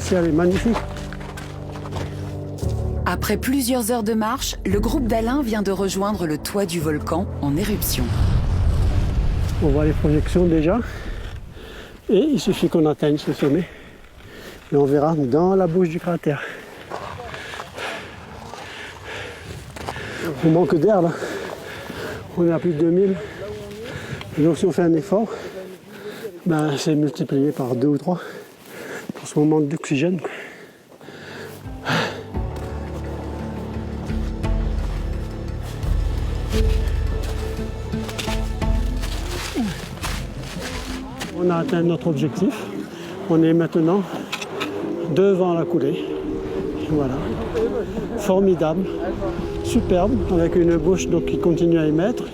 ciel est magnifique. Après plusieurs heures de marche, le groupe d'Alain vient de rejoindre le toit du volcan en éruption. On voit les projections déjà. Et il suffit qu'on atteigne ce sommet. Et on verra dans la bouche du cratère. On manque d'air là. On est à plus de 2000. Donc si on fait un effort, ben, c'est multiplié par 2 ou 3. Parce qu'on manque d'oxygène. On a atteint notre objectif. On est maintenant devant la coulée. Voilà. Formidable, superbe, avec une bouche donc, qui continue à émettre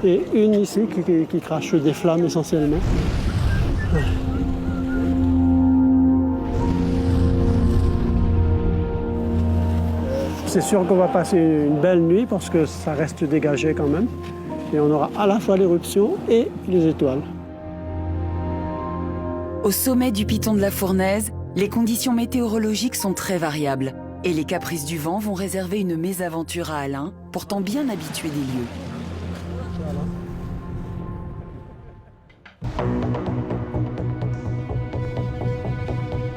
et une ici qui crache des flammes essentiellement. C'est sûr qu'on va passer une belle nuit parce que ça reste dégagé quand même. Et on aura à la fois l'éruption et les étoiles. Au sommet du piton de la Fournaise, les conditions météorologiques sont très variables et les caprices du vent vont réserver une mésaventure à Alain, pourtant bien habitué des lieux.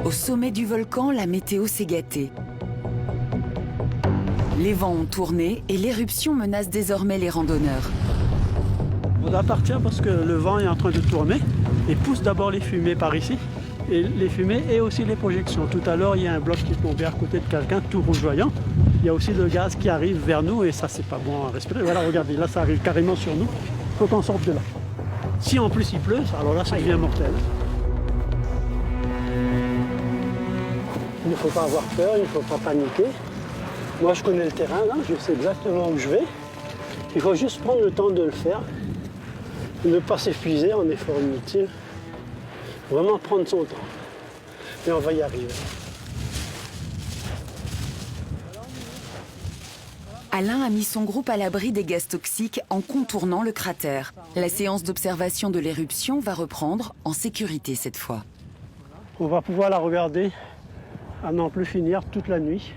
Au sommet du volcan, la météo s'est gâtée. Les vents ont tourné et l'éruption menace désormais les randonneurs. On doit partir parce que le vent est en train de tourner et pousse d'abord les fumées par ici. Et les fumées et aussi les projections. Tout à l'heure, il y a un bloc qui est tombé à côté de quelqu'un, tout rougeoyant. Il y a aussi le gaz qui arrive vers nous et ça, c'est pas bon à respirer. Voilà, regardez, là, ça arrive carrément sur nous. Il faut qu'on sorte de là. Si en plus il pleut, alors là, ça devient mortel. Il ne faut pas avoir peur, il ne faut pas paniquer. Moi, je connais le terrain, là, je sais exactement où je vais. Il faut juste prendre le temps de le faire. Ne pas s'épuiser en effort inutile. Vraiment prendre son temps. Et on va y arriver. Alain a mis son groupe à l'abri des gaz toxiques en contournant le cratère. La séance d'observation de l'éruption va reprendre en sécurité cette fois. On va pouvoir la regarder à n'en plus finir toute la nuit.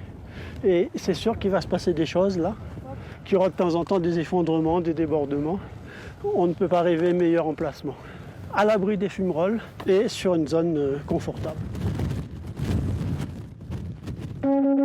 Et c'est sûr qu'il va se passer des choses là, qu'il y aura de temps en temps des effondrements, des débordements. On ne peut pas rêver meilleur emplacement. À l'abri des fumerolles et sur une zone confortable.